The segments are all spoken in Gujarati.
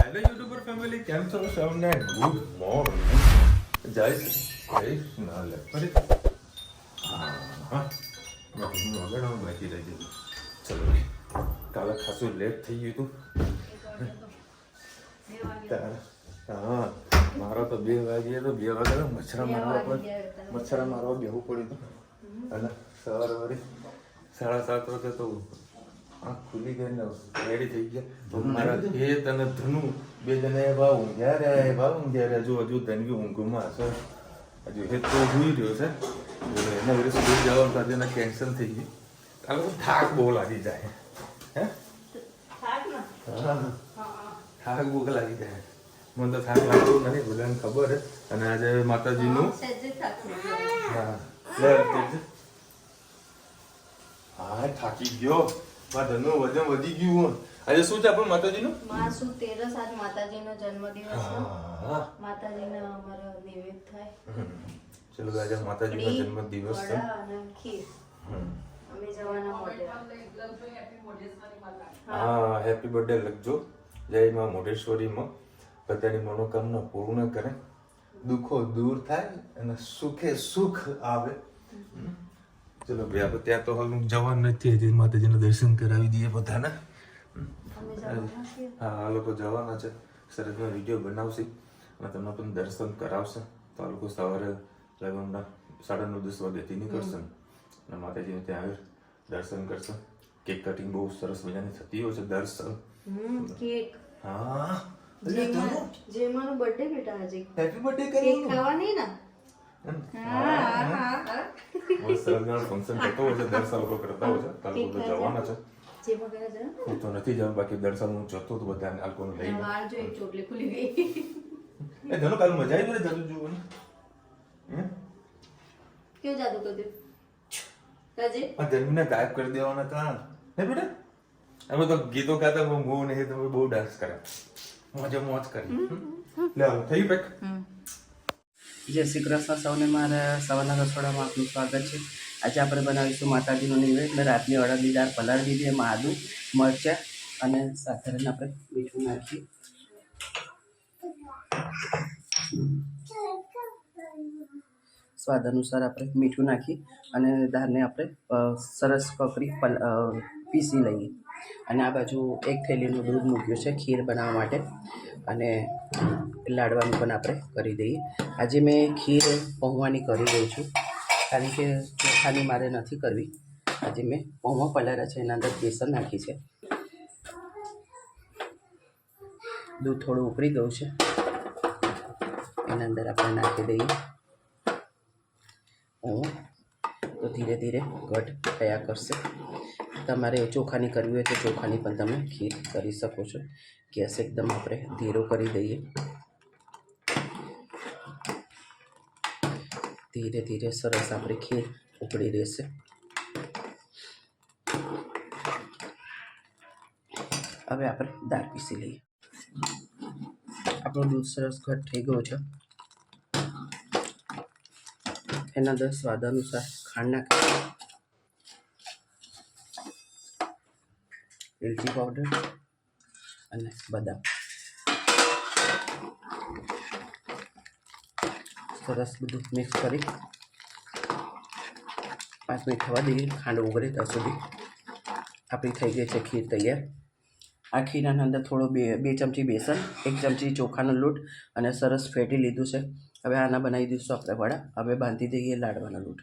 હેલો યુટ્યુબર ફેમિલી, કેમ છો સૌને? Good morning. જય ના લે ફરી હા હું આગળ બાકી રહી ગયું. ચલો કાલે ખાસું લેટ થઈ ગયું હતું. હા મારો તો 2 વાગ્યે તો 2 વાગે મચ્છરા મારવા બેહવું પડ્યું હતું. અને સવારે વળી 7:30 વાગે તો આંખ ખુલી ગઈ ને રેડી થઈ ગયા. મારા ખેત અને ધનુ 2 જણા ભાવ ઊંઘ્યા જો હજુ ધનવી ઊંઘમાં હશે. હજુ હેત તો જોઈ રહ્યો છે. એના વડે સ્કૂલ જવાનું સાથે કેન્સલ થઈ ગઈ. કાલે તો થાક બહુ લાગી જાય. હે થાક બહુ લાગી જાય. મને તો થાક લાગતો નથી, બધાને ખબર છે. અને આજે માતાજીનું હા થાકી ગયો. ધનનું વજન વધી ગયું. આજે શું છે આપણું માતાજીનું? માસુ 13 આજ માતાજીનો જન્મદિવસ છે. માતાજીને અમારો નૈવેદ્ય થાય. ચલો આજે માતાજીનો જન્મદિવસ છે. અને ખીર અમે જવાના મોઢે. હા હેપી બર્થડે લખજો. જય માં મોઢેશ્વરીમાં બધાની મનોકામના પૂર્ણ કરે, દુઃખો દૂર થાય અને સુખે સુખ આવે. ચલો ભાઈ આપણે ત્યાં તો હાલ જવાનું નથી, હજી માતાજીના દર્શન કરાવી દઈએ બધાને. હા આ લોકો જવાના છે. સરસમાં વિડીયો બનાવશે અને તમને પણ દર્શન કરાવશે. તો આ લોકો સવારે લગભગ 9:30-10 વાગ્યાથી નીકળશે અને માતાજીને ત્યાં આવી દર્શન કરશે. કેક કટિંગ બહુ સરસ મજાની થતી હોય છે દર્શન. કેક હા જેમાનો બર્થડે બેટા આજે હેપી બર્થડે કેક કરવાનું. ખાવાની ને. ફંક્શન થતો હોય છે, દર સાલ લોકો કરતા હોય છે. તાર લોકો જવાના છે. જે વગેરે છે હું તો નથી જવાનું, બાકી દર સાલ હું જતો તો બધાને આલ્કોને લઈને. વાર જો એક ચોટલી ખુલી ગઈ. એ ધનો કાલ મજા આવી ને જાદુ જોવાની. ક્यों જાદુ कर दे કાજે આ જન્મને ગાયબ કરી દેવાના હતા હે બેટા. અમે તો ગીતો ગાતા હું નહીં, તમે બહુ ડાન્સ કરે, મોજ કરી. લે થઈ પેક. જય શ્રી કૃષ્ણ સૌને. મારા સવારના રસોડામાં આપનું સ્વાગત છે. આજે આપણે બનાવીશું માતાજીનું નૈવેદ્ય. રાતની અડદની દાળ પલાળી દીધી, એમાં આદુ મરચાં અને સાધારણ આપણે મીઠું નાખીએ. સ્વાદ અનુસાર આપણે મીઠું નાખી અને દાળને આપણે સરસ કકરી પીસી લઈએ. અને આ બાજુ 1 થેલીનું દૂધ મૂક્યું છે ખીર બનાવવા માટે, અને લાડવાનું પણ આપણે કરી દઈએ. આજે મેં ખીર પૌવાની કરી દઉં છું, કારણ કે ચોખાની મારે નથી કરવી. આજે મેં પૌવા પલાળ્યા છે, એના અંદર બેસન નાખી છે. દૂધ થોડું ઉકળી ગયું છે, એના અંદર આપણે નાખી દઈએ પૌવા. તો ધીરે ધીરે ઘટ થયા કરશે. તમારે ચોખાની કરવી હોય તો ચોખાની પણ તમે ખીર કરી શકો છો. ગેસ એકદમ આપણે ધીરો કરી દઈએ. ધીરે ધીરે સરસ આપણી ખીર ઉકળી રહેશે. હવે આપણે દાળ પીસી લઈએ. આપણું દૂધ સરસ ઘટ થઈ ગયું છે. એના અંદર સ્વાદ અનુસાર ખાંડ નાખી, એલચી પાવડર અને બદામ. સરસ બધું મિક્સ કરી 5 મિનિટ થવા દઈએ. ખાંડ ઉગરે ત્યાં સુધી આપણી થઈ ગઈ છે ખીર તૈયાર. આ ખીરાના અંદર થોડો 2 ચમચી બેસન, 1 ચમચી ચોખાનો લોટ અને સરસ ફેટી લીધું છે. હવે આના બનાવી દઈશું આપણે વડા. હવે બાંધી દઈએ લાડવાનો લોટ.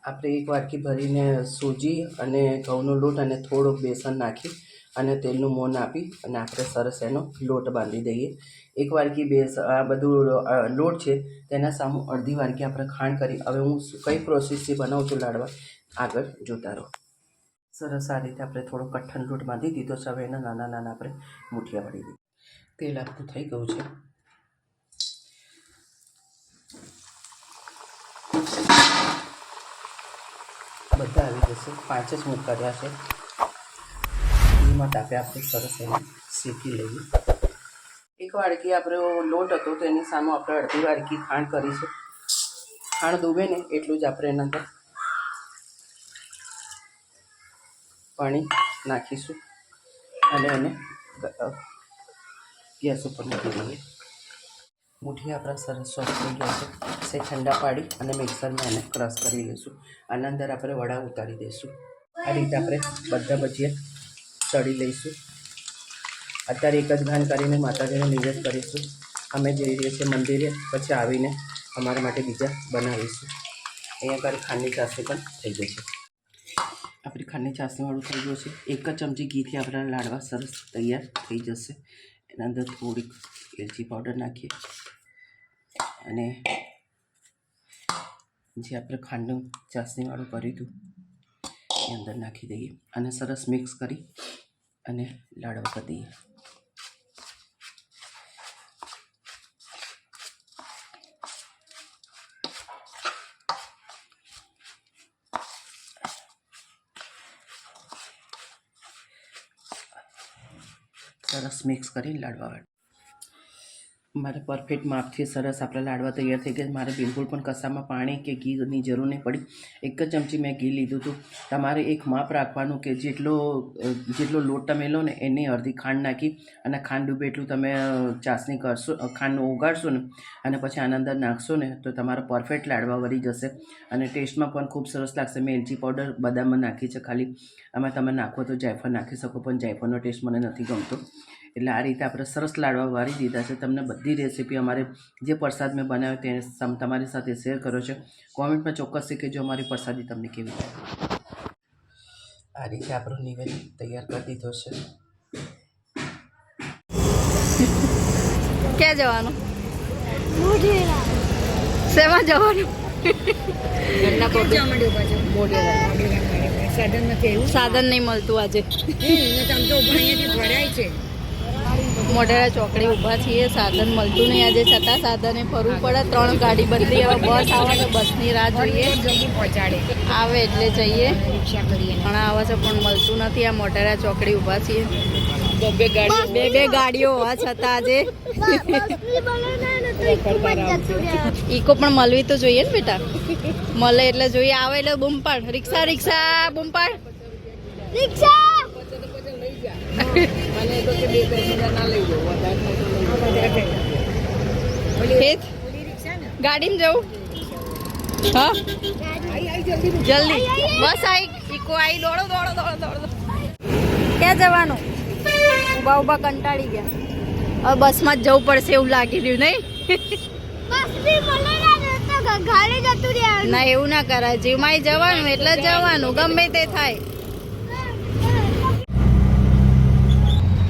આપણે 1 વાટકી ભરીને સૂજી અને ઘઉંનો લોટ અને થોડુંક બેસન નાખી અને તેલનું મોણ આપી અને આપણે સરસ એનો લોટ બાંધી દઈએ. 1 વાટકી આ બધું લોટ છે તેના સામે અડધી વાટકી આપણે ખાંડ કરી. હવે હું કઈ પ્રોસેસથી બનાવું છું લાડવા, આગળ જોતા રહો. સરસ આ રીતે આપણે થોડો કઠણ લોટ બાંધી દીધો છે. હવે એના નાના નાના આપણે મુઠિયા પાડી દઈએ. તેલ આપણું થઈ ગયું છે. બધા આવી જશે. 5 જ હું કર્યા છે. એમાં તાપે આપણે સરસ એને શેકી લઈએ. 1 વાડકી આપણે લોટ હતો તો એની સામે આપણે અડધી વાડકી ખાંડ કરી છે. ખાંડ ડૂબે ને એટલું જ આપણે એના અંદર પાણી નાખીશું અને એને ગેસ ઉપર મૂકી દઈએ. મુઠ્ઠી આપણા સરસ સોફ્ટ થઈ ગયા છે. સે ઠંડા પાડી અને મિક્સરમાં એને ક્રશ કરી લઈશું. આના અંદર આપણે વડા ઉતારી દઈશું. આ રીતે આપણે બધા ભજીયા તળી લઈશું. અત્યારે એક જ ઘાન કરીને માતાજીને નિવેદ કરીશું. અમે જઈ રહીએ છીએ મંદિરે, પછી આવીને અમારા માટે બીજા બનાવીશું. અહીંયા આગળ ખાંડની ચાસણી પણ થઈ ગઈ છે. આપણી ખાંડની ચાસણીવાળું થઈ ગયું છે. એક જ ચમચી ઘીથી આપણા લાડવા સરસ તૈયાર થઈ જશે. એના અંદર થોડીક એલચી પાવડર નાખીએ અને જે આપણે ખાંડનું ચાસણીવાળું કર્યું હતું એ અંદર નાખી દઈએ અને સરસ મિક્સ કરી અને લાડવા કરી દઈએ. સરસ મિક્સ કરી લાડવા મારે પરફેક્ટ માપથી સરસ આપણા લાડવા તૈયાર થઈ ગયા. મારે બિલકુલ પણ કશામાં પાણી કે ઘીની જરૂર નહીં પડી. એક જ ચમચી મેં ઘી લીધું હતું. તમારે એક માપ રાખવાનું કે જેટલો લોટ તમે લો ને એની અડધી ખાંડ નાખી અને ખાંડ ડૂબે એટલું તમે ચાસણી કરશો, ખાંડ ઓગાળશો ને અને પછી આના અંદર નાખશો ને તો તમારા પરફેક્ટ લાડવા વળી જશે અને ટેસ્ટમાં પણ ખૂબ સરસ લાગશે. મેં એલચી પાવડર બદામમાં નાખી છે ખાલી. આમાં તમે નાખો તો જાયફળ નાખી શકો, પણ જાયફળનો ટેસ્ટ મને નથી ગમતો. એટલે આ રીતે આપણે સરસ લાડવા વાળી દીધા છે. તમને બધી રેસીપી અમારે જે પ્રસાદ મેં બનાવ્યો તે તમારી સાથે શેર કર્યો છે. કોમેન્ટમાં ચોક્કસથી કહેજો અમારી પ્રસાદી તમને કેવી લાગે. આ રીતે આપણો નિવેદન તૈયાર કરી દીધો છે. ક્યાં જવાનું? શેમાં જવાનું? સાધન નહીં મળતું આજે. મોઢેરા ચોકડી ઊભા છીએ, સાધન મળતું નહીં આજે. છતાં સાધને ફરવું પડે. 3 ગાડી બદલી. હવે બસ આવે તો બસની રાહ જોઈએ. આવે એટલે જઈએ. પણ આવે છે પણ મળતું નથી. આ મોઢેરા ચોકડી ઊભા છીએ. બે ગાડીઓ હોવા છતાં આજે ઈકો પણ મળવી તો જોઈએ ને બેટા. મળે એટલે જોઈએ. આવે એટલે બૂમ પાડ. રિક્ષા રિક્ષા બૂમ પાડ. રિક્ષા ગાડીમાં જવું. હા જલ્દી બસ આવી. ઈકો આવી. દોડો દોડો દોડો દોડો. ક્યાં જવાનું? ઊભા ઊભા કંટાળી ગયા. હવે બસમાં જ જવું પડશે એવું લાગી રહ્યું નહીં? ના એવું ના કરાય. જીવમાં જવાનું એટલે જવાનું, ગમે તે થાય.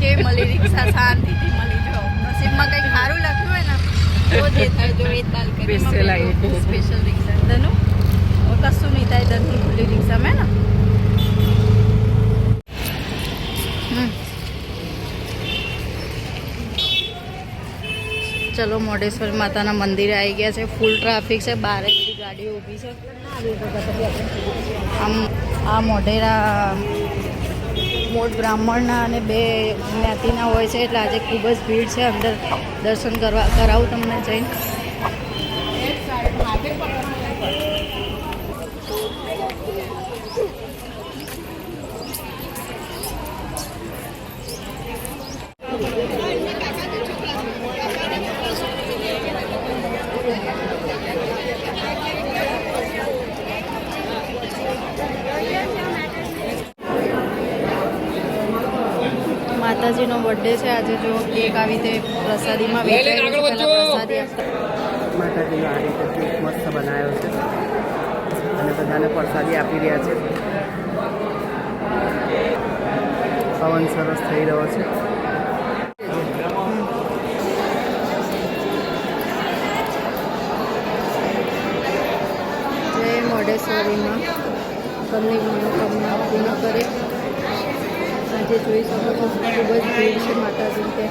કે મળી રિક્ષા શાંતિથી મળી જાઓ. નસીબમાં કંઈક સારું લખ્યું હોય ને તો જે થાય. જો એ તાલ કરી સ્પેશિયલ રિક્ષા ધનુ કશું નહીં થાય. ધનુ ખુલ્લી રિક્ષામાં ને ચલો મોઢેશ્વર માતાના મંદિરે આવી ગયા છે. ફૂલ ટ્રાફિક છે. બારે બધી ગાડીઓ ઊભી છે. આમ આ મોઢેરા મોટ બ્રાહ્મણના અને 2 જ્ઞાતિના હોય છે એટલે આજે ખૂબ જ ભીડ છે. અંદર દર્શન કરાવું તમને જઈને. માતાજીનો બર્થડે છે આજે. જો કેક આવી તે પ્રસાદીમાં વેચાઈ રહ્યું છે. પહેલાં પ્રસાદી માતાજીનો આ રીતે કેક મસ્ત બનાવ્યો છે અને બધાને પ્રસાદી આપી રહ્યા છે. પવન સરસ થઈ રહ્યો છે. જય મોઢેશ્વરીમાં તમને મનોકામના પૂર્ણ કરે. આજે જોઈ શકો છો ખૂબ જ ભીડ છે માતાજી કે.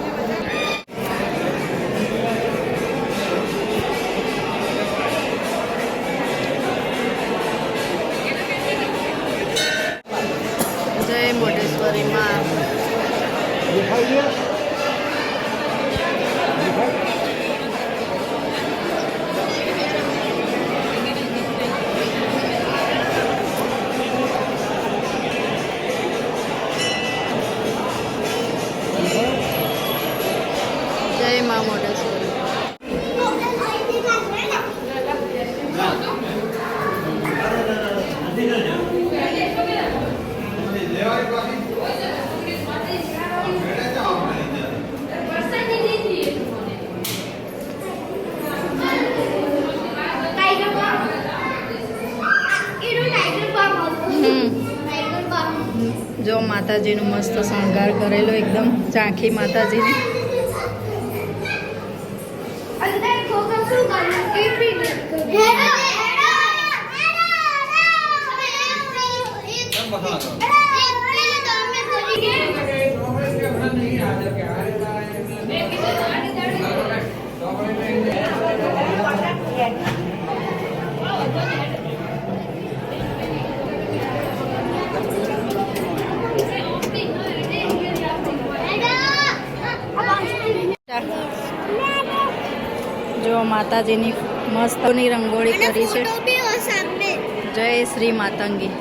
જય મોઢેશ્વરીમાં. જય મા મોઢેશ્વરી. જો માતાજીનું મસ્ત શણગાર કરેલો એકદમ ઝાંખી માતાજીની. જો માતાજીની મસ્તની રંગોળી કરી છે. જય શ્રી માતંગી.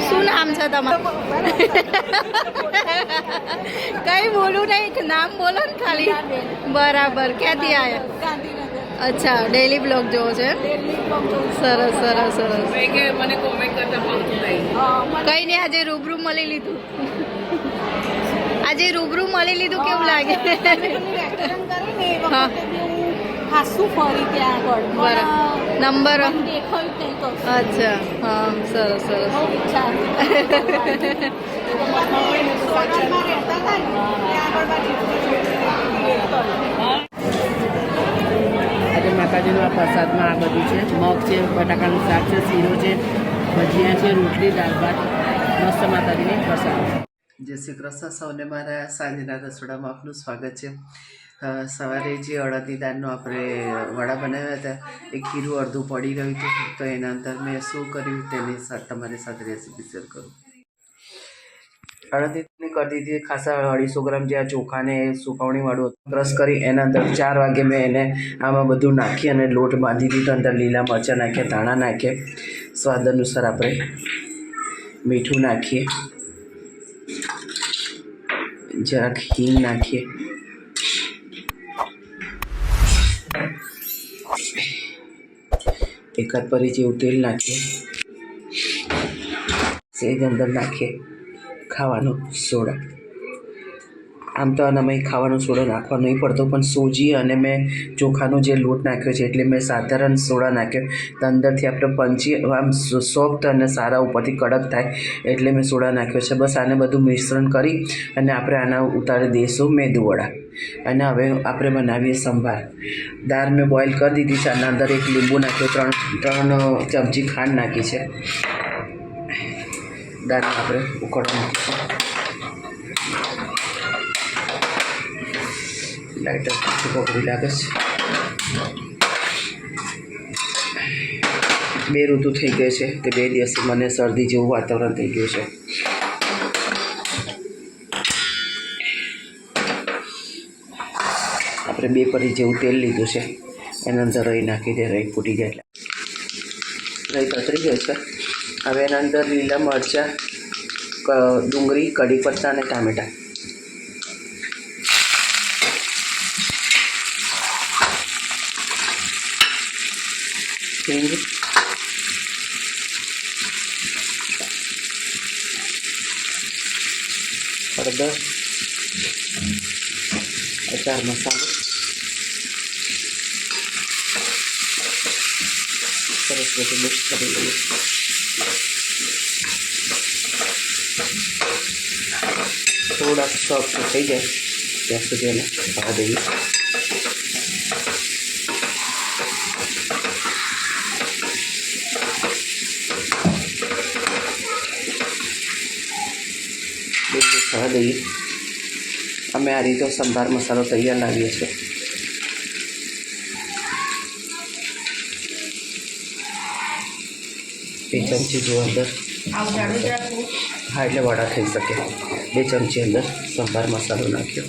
શું નામ છે તમારું? કઈ બોલું નહીં, નામ બોલો ને ખાલી. બરાબર. ક્યાંથી આવ્યા? અચ્છા, ડેલી બ્લોગ જોવો છે. સરસ સરસ સરસ. મને કોમેન્ટ કરતા ફાવતું નહીં. કઈ નહીં, આજે રૂબરૂ મળી લીધું. આજે રૂબરૂ મળી લીધું, કેવું લાગે? હા ખાસું ફરી ત્યાં આગળ બરાબર. નંબર? દેખાયું નહીં તો અચ્છા, હા, સરસ સરસ. બહુ ઈચ્છા સોનલમાં રહેતા હતા ને ત્યાં આગળ આજે માતાજીનું આ પ્રસાદમાં આ બધું છે. મગ છે, બટાકાનું શાક છે, શીરો છે, ભજીયા છે, રોટલી, દાળ ભાત. મસ્ત માતાજીની પ્રસાદ. જય શ્રી કૃષ્ણ. સૌને મારા સાંજના રસોડામાં આપનું સ્વાગત છે. સવારે જે અડદની દાળનો આપણે વડા બનાવ્યા હતા એ ખીરું અડધું પડી ગયું હતું, તો એના અંદર મેં શું કર્યું તેની તમારી સાથે રેસીપી શેર કરું. અડદની કરી દીધી ખાસા 250 ગ્રામ જે આ ચોખાને સુકવણીવાળું ક્રશ કરી એના અંદર 4 વાગે મેં એને આમાં બધું નાખી અને લોટ બાંધી દીધો. અંદર લીલા મરચાં નાખ્યા, ધાણા નાખીએ, સ્વાદ અનુસાર આપણે મીઠું નાખીએ, જરાક હિંગ નાખીએ, એકાદ પરી જેવું તેલ નાખીએ, સેજ અંદર નાખીએ ખાવાનો સોડા. આમ તો આનામાં ખાવાનો સોડો નાખવા નહીં પડતો, પણ સૂજી અને મેં ચોખાનો જે લોટ નાખ્યો છે એટલે મેં સાધારણ સોડા નાખ્યો. તો અંદરથી આપણે પંચી આમ સોફ્ટ અને સારા ઉપરથી કડક થાય એટલે મેં સોડા નાખ્યો છે. બસ આને બધું મિશ્રણ કરી અને આપણે આના ઉતારી દઈશું મેદુવડા. અને હવે આપણે બનાવીએ સંભાર. દાળ મેં બોઇલ કરી દીધી છે. આના અંદર એક લીંબુ નાખ્યો, 3 ચમચી ખાંડ નાખી છે. દાળ આપણે ઉકળવા મૂકીશું. લાઇટર પકડી લાગે છે. 2 ઋતુ થઈ ગઈ છે કે 2 દિવસથી મને શરદી જેવું વાતાવરણ થઈ ગયું છે. આપણે 2 પરી જેવું તેલ લીધું છે, એના અંદર રહી નાખી દે. રહી ફૂટી જાય એટલે રહી કતરી ગઈ છે. હવે એના અંદર લીલા મરચાં, ડુંગળી, કઢી પત્તા અને ટામેટાં. હિંગ, હળદર, અચાર મસાલો, સરસ બધું મિક્સ કરી લઈએ. થોડાક સોફ્ટ થઈ જાય ત્યાં સુધી એને થવા દઈએ. બધું થવા દઈએ. અમે આ રીતે સંભાર મસાલો તૈયાર લાવીએ છીએ. 2 ચમચી જેવું અંદર હા એટલે વડા થઈ શકે. 2 ચમચી અંદર સંભાર મસાલો નાખ્યો.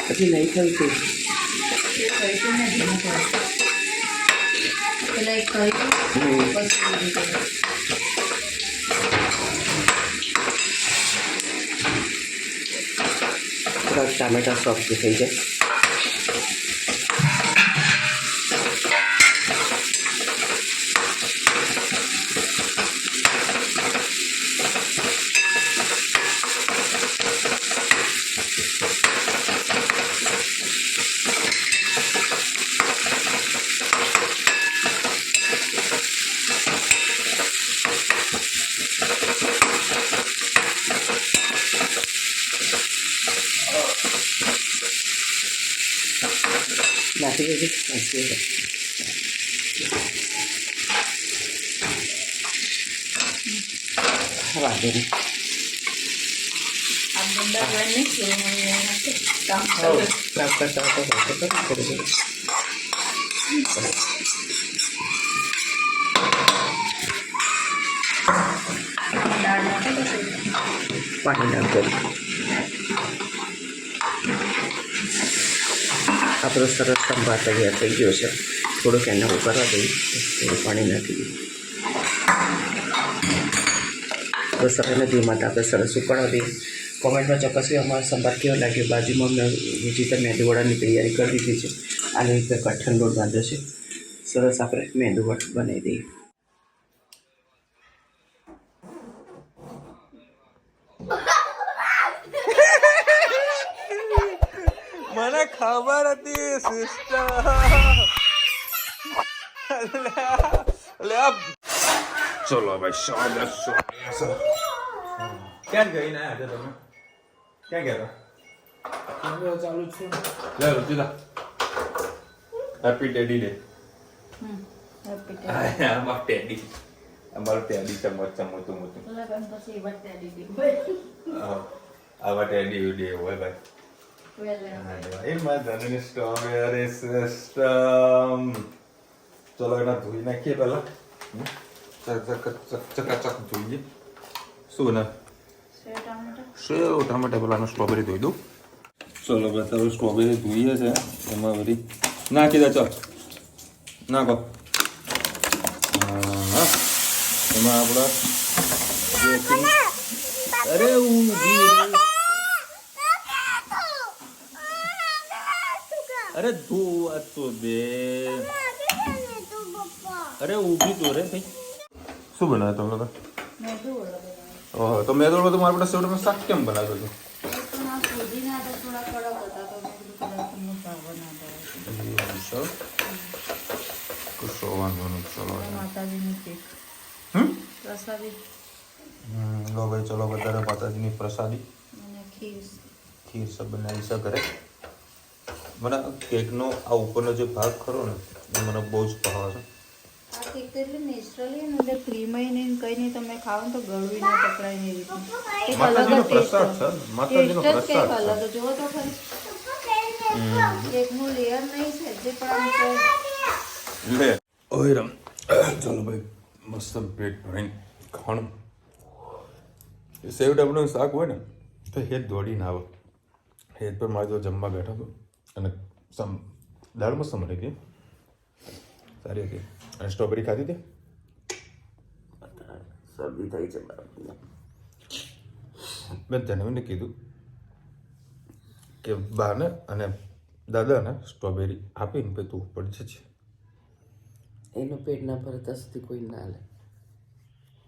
પછી નહીં થયું તું થોડાક ટામેટા સોફ્ટ થઈ જાય. નાખી દેજો. વાંધો નહીં. કામ કરતા પાણી નાખજો. આપણો સરસ સંભાર તૈયાર થઈ ગયો છે. થોડુંક એને ઉકાળવા દઈએ, થોડું પાણી નાખી દઈએ. બસ હવે ધીમા આપણે સરસ ઉકાળવા દઈએ. કોમેન્ટમાં ચોક્કસથી અમારો સંભાર કેવો લાગ્યો. બાજુમાં મેં વિજિતા મેંદુવડાની તૈયારી કરી દીધી છે. આની રીતે કઠણ લોટ બાંધ્યો છે. સરસ આપણે મેંદુવડ બનાવી દઈએ. મને ખબર હતી સિસ્ટર. ચલો ભાઈ શાબાશ. ક્યાં ગઈ ને આજે તમે? ક્યાં ગયા હતા? ચાલુ છે. લે રુચિતા, હેપી ટેડી ડે. અમારું ટેડી, અમારું ટેડી ચમચમ મોટું મોટું. આવા ટેડી ડે હોય ભાઈ. Strawberry system. ચલો એના ધોઈ નાખીએ પેલા. ચકાચક ધોઈએ. શું ને સેવ ટામેટા પેલા સ્ટ્રોબેરી ધોઈ દઉં. ચલો બતાવો સ્ટ્રોબેરી ધોઈએ છે. એમાં બધી નાખી દે. ચાલ નાખો. હા એમાં આપણા અરે અરે ધોવા તો દે. અરે ઊભી તો રે ભાઈ. શું બનાવે તમે લોકો? ઓહો, તો મેં તો મારા બધા સેવડાનું શાક કેમ બનાવ્યો હતો? લો ભાઈ ચલો બધા માતાજીની પ્રસાદી ખીર સબ બનાવી છે ઘરે. મને કેકનો આ ઉપરનો જે ભાગ ખરો ને એ મને બહુ જ ભાવે છે. આ કેક તો એટલે નેચરલી ને એટલે ક્રીમય નહીં કંઈ નહીં તમે ખાઓ ને તો ગળવી ના પકડાય ને એવી રીતે. એક અલગ જ ટેસ્ટ છે. માતાજીનો પ્રસાદ છે. અલગ જોવો તો ખરી. કેકનું લેયર નહીં છે જે પણ આમ લે ઓય રમ. ચાલો ભાઈ મસ્ત પેટ ભરીને ખાણું. સેવ ટામેટાનું શાક હોય ને તો હેત દોડીને આવે. હેત પર મારે જો જમવા બેઠો હતો અને દાળ મસ્ત મળી હતી, સારી હતી. અને સ્ટ્રોબેરી ખાધી હતી. શરદી થઈ છે. મેં જન્મીને કીધું કે બાને અને દાદાને સ્ટ્રોબેરી આપીને પછી તું ઉપર જજે. એનું પેટ ના ભરતા સુધી કોઈ ના લે.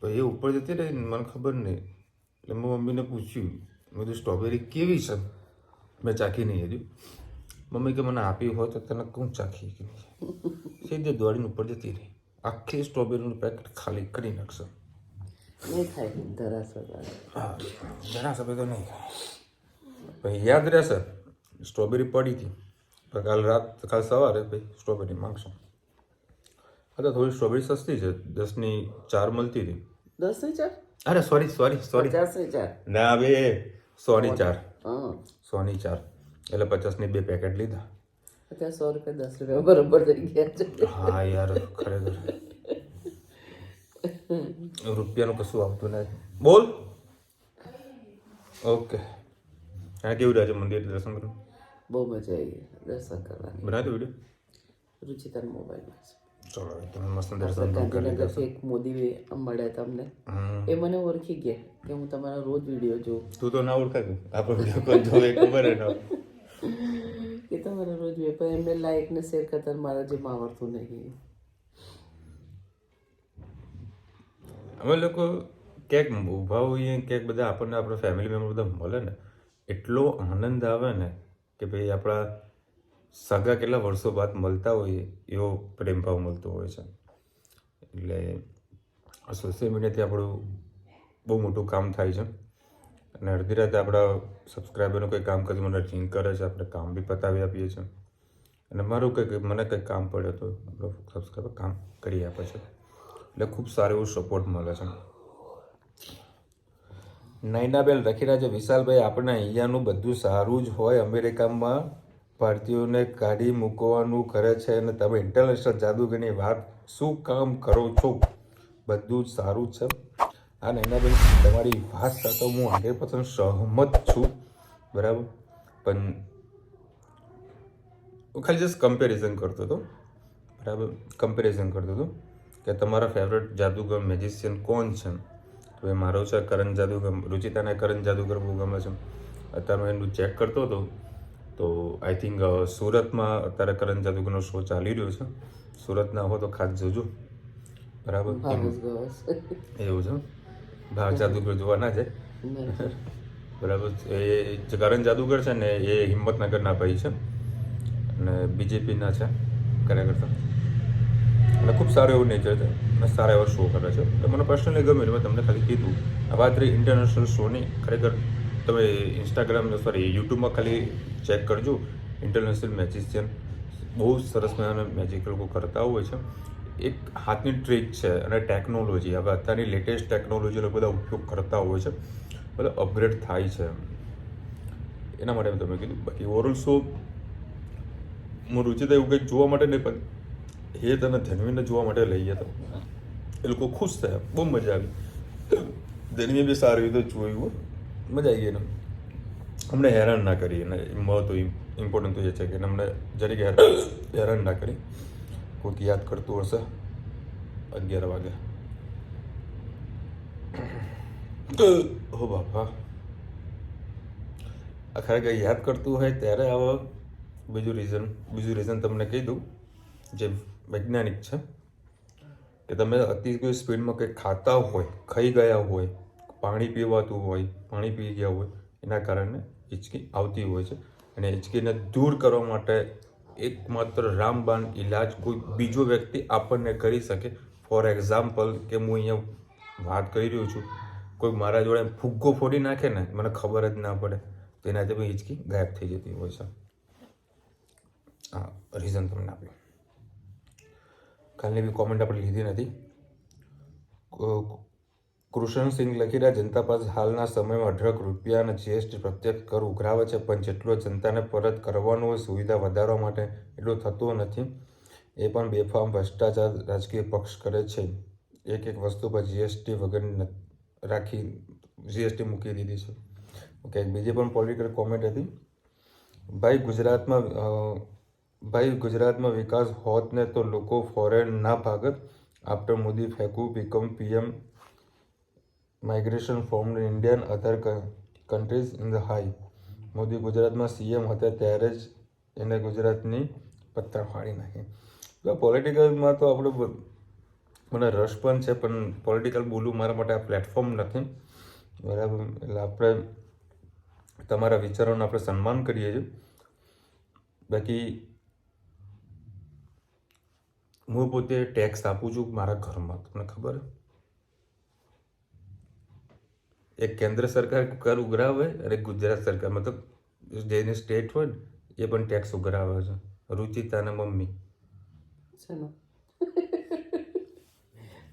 પછી એ ઉપર જતી રહી ને મને ખબર નહીં. એટલે મેં મમ્મીને પૂછ્યું, મેં કીધું સ્ટ્રોબેરી કેવી છે? મેં ચાખી નહીં હજુ. મમ્મી કે મને આપી હોય તો તને કોણ ચાખી કે સીધે દોડીને ઉપર જતી રહી. આખી સ્ટ્રોબેરીનું પેકેટ ખાલી કરી નાખશે. નહીં ખાય ધરાસર. હા જરા સભે તો નહીં ખાય. પછી યાદ રહેશે સ્ટ્રોબેરી પડી હતી કાલ સવારે ભાઈ સ્ટ્રોબેરી માંગશો. હા તો થોડી સ્ટ્રોબેરી સસ્તી છે, 10ની 4 મળતી હતી. 10 4 અરે સોરી 50 4 ના બે 100ની 4 હા 100ની 4 એટલે 50ની 2 પેકેટ લીધા. અત્યારે 100 રૂપિયા 10 રૂપિયા બરોબર થઈ ગયા છે. હા યાર ખરેખર રૂપિયાનું કશું આવતું નથી. બોલ. ઓકે. હા કેવું રહ્યા છે મંદિર દર્શન કરવું? બહુ મજા આવી દર્શન કરવાની. બનાવ્યો વિડીયો? રુચિતાના મોબાઈલમાં છે. ચલો તમે મસ્ત દર્શન આપણે પણ કરી લીધા. ગાંધીનગરથી એક મોદી મળ્યા તમને, એ મને ઓળખી ગયા કે હું તમારા રોજ વિડીયો જોઉં. તું તો ના ઓળખાય, આપણો વિડીયો કોણ જોવે ખબર ન. કે તમારા રોજ વેપાર એમને લાઈક ને શેર કરતા મારા જેમ આવડતું નહીં. અમે લોકો ક્યાંક ઊભા હોઈએ, ક્યાંક બધા આપણને આપણા ફેમિલી મેમ્બર બધા મળે ને, એટલો આનંદ આવે ને કે ભાઈ આપણા સગા કેટલા વર્ષો બાદ મળતા હોઈએ એવો પ્રેમ ભાવ મળતો હોય છે. એટલે સોશિયલ મીડિયાથી આપણું બહુ મોટું કામ થાય છે. અને અડધી રાતે આપણા સબસ્ક્રાઈબરનું કંઈ કામ કરે મને રિંગ કરે છે, આપણે કામ બી પતાવી આપીએ છીએ. અને મારું કંઈક મને કંઈક કામ પડે તો આપણો સબસ્ક્રાઈબર કામ કરી આપે છે. એટલે ખૂબ સારું એવું સપોર્ટ મળે છે. નૈનાબેન લખી રહ્યા છે, વિશાલભાઈ આપણે અહીંયાનું બધું સારું જ હોય, અમેરિકામાં ભારતીયોને કાઢી મૂકવાનું કરે છે અને તમે ઇન્ટરનેશનલ જાદુગરની વાત શું કામ કરો છો? બધું જ સારું છે. હા નૈનાબેન તમારી વાત સાથે હું 100% સહમત છું, બરાબર. પણ હું ખાલી જસ્ટ કમ્પેરિઝન કરતો હતો, બરાબર. કમ્પેરિઝન કરતો હતો કે તમારા ફેવરેટ જાદુગર મેજિશિયન કોણ છે? તો એ મારો છે કરણ જાદુગર. રુચિતાને કરણ જાદુગર બહુ ગમે છે. અત્યારે એનું ચેક કરતો હતો તો આઈ થિંક સુરતમાં અત્યારે કરણ જાદુગરનો શો ચાલી રહ્યો છે. સુરત ના હો તો ખાસ જોજો, બરાબર. એવું છે, ભાવ જાદુગર જોવા ના જાય, બરાબર. એ કરણ જાદુગર છે ને એ હિંમતનગરના ભાઈ છે અને બીજેપીના છે કાર્યકર્તા. અને ખૂબ સારું એવું નેચર છે અને સારા એવા શો કરે છે. તો મને પર્સનલી ગમે. મેં તમને ખાલી કીધું આ વાત રહી ઇન્ટરનેશનલ શોની. ખરેખર તમે ઇન્સ્ટાગ્રામ યુટ્યુબમાં ખાલી ચેક કરજો, ઇન્ટરનેશનલ મેજિશિયન બહુ સરસ મજાના મેજિક લોકો કરતા હોય છે. એક હાથની ટ્રીક છે અને ટેકનોલોજી, હવે અત્યારની લેટેસ્ટ ટેકનોલોજીનો બધા ઉપયોગ કરતા હોય છે, બધા અપગ્રેડ થાય છે. એના માટે તમે કીધું. બાકી ઓવરઓલ શો હું રુચિતા એવું કંઈક જોવા માટે નહીં, પણ એ તને ધનવીને જોવા માટે લઈ ગયા હતા. એ લોકો ખુશ થયા, બહુ મજા આવી. ધનવીએ બી સારી રીતે જોયું, મજા આવી ગઈ એને. અમને હેરાન ના કરી. અને મહત્વ ઇમ્પોર્ટન્ટ તો એ છે કે અમને જરીક હેરાન ના કરી. કોઈક યાદ કરતું હશે 11 વાગે. હો બાપા, ખરેખર યાદ કરતું હોય ત્યારે આવા બીજું રીઝન તમને કહી દઉં જે વૈજ્ઞાનિક છે કે તમે અતિ કોઈ સ્પીડમાં કંઈક ખાતા હોય, ખાઈ ગયા હોય, પાણી પીવાતું હોય, પાણી પી ગયા હોય, એના કારણે હિંચકી આવતી હોય છે. અને હિંચકીને દૂર કરવા માટે એકમાત્ર રામબાણ ઈલાજ કોઈ બીજો વ્યક્તિ આપણને કરી શકે. ફોર એક્ઝામ્પલ કે હું અહીંયા વાત કરી રહ્યો છું, કોઈ મારા જોડે ફુગ્ગો ફોડી નાખે ને, મને ખબર જ ના પડે, તો એનાથી પણ હિંચકી ગાયબ થઈ જતી હોય છે. હા, રીઝન તમને આપ્યું. કાલની બી કોમેન્ટ આપણે લીધી નથી. કૃષ્ણસિંહ લખી રહ્યા, જનતા પાસે હાલના સમયમાં 18 રૂપિયાના જીએસટી પ્રત્યક્ષ કર ઉઘરાવે છે, પણ જેટલો જનતાને પરત કરવાનો હોય સુવિધા વધારવા માટે એટલું થતું નથી. એ પણ બેફામ ભ્રષ્ટાચાર રાજકીય પક્ષ કરે છે. એક વસ્તુ પર જીએસટી વગર રાખી જીએસટી મૂકી દીધી છે. ઓકે, બીજી પણ પોલિટિકલ કોમેન્ટ હતી. ભાઈ ગુજરાતમાં વિકાસ હોત ને તો લોકો ફોરેન ના ભાગત. આફ્ટર મોદી ફેંકુ become PM migration from Indian other countries in the high. Modi ગુજરાતમાં સીએમ હતા ત્યારે જ એને ગુજરાતની પત્તા ફાડી નાખી. પોલિટિકલમાં તો આપણે મને રસ પણ છે, પણ પોલિટિકલ બોલવું મારા માટે આ પ્લેટફોર્મ નથી, બરાબર. એટલે આપણે તમારા વિચારોને આપણે સન્માન કરીએ છીએ. બાકી હું પોતે ટેક્સ આપું છું મારા ઘરમાં, તમને ખબર. એક કેન્દ્ર સરકાર કર ઉઘરાવે અને ગુજરાત સરકાર, મતલબ જેની સ્ટેટ હોય ને એ પણ ટેક્સ ઉઘરાવે છે રુચિતા અને મમ્મી. ચલો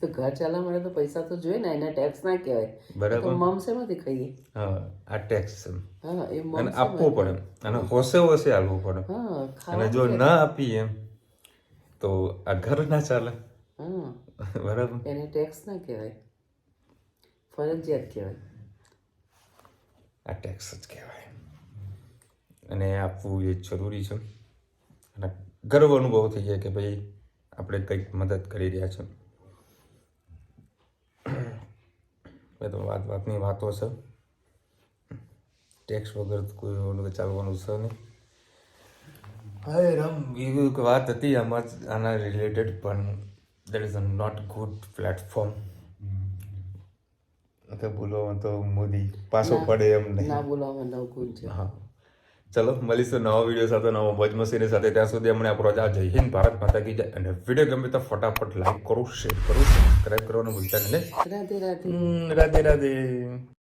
તો ઘર ચાલવા માટે તો પૈસા તો જોઈએ ને, એને ટેક્સ ના કહેવાય. બરાબર. તો મમ શેમાંથી ખાઈએ? હા આ ટેક્સ છે હા એ મમ અને આપવું પડે અને હોશે હોશે હાલવું પડે. હા અને જો ના આપીએ એમ તો આ ઘર ના ચાલે. હા બરાબર. એને ટેક્સ ના કહેવાય, ફરજિયાત કહેવાય. આ ટેક્સ જ કહેવાય અને આપવું એ જરૂરી છે અને ગર્વ અનુભવ થઈ જાય કે ભાઈ આપણે કંઈક મદદ કરી રહ્યા છે. એ તો વાતની વાતો છે, ટેક્સ વગર કોઈ ચાલવાનું છે નહીં. હા રામ એવી એક વાત હતી આમાં આના રિલેટેડ પણ that is a not good platform. તો બોલો તો મોદી પાછો પડે એમ નહીં. ના બોલાવવા નવ ગુણ છે. હા ચલો મળીશું નવા વિડીયો સાથે, નવા મોજ મસ્તીની સાથે. ત્યાં સુધી અમને આપણો જય હિન્દ, ભારત માતા કી જય. અને વિડીયો ગમે તો ફટાફટ લાઈક કરો, શેર કરો, સબસ્ક્રાઈબ કરવાનું ભૂલતા નહીં. રાધે રાધે. રાધે રાધે.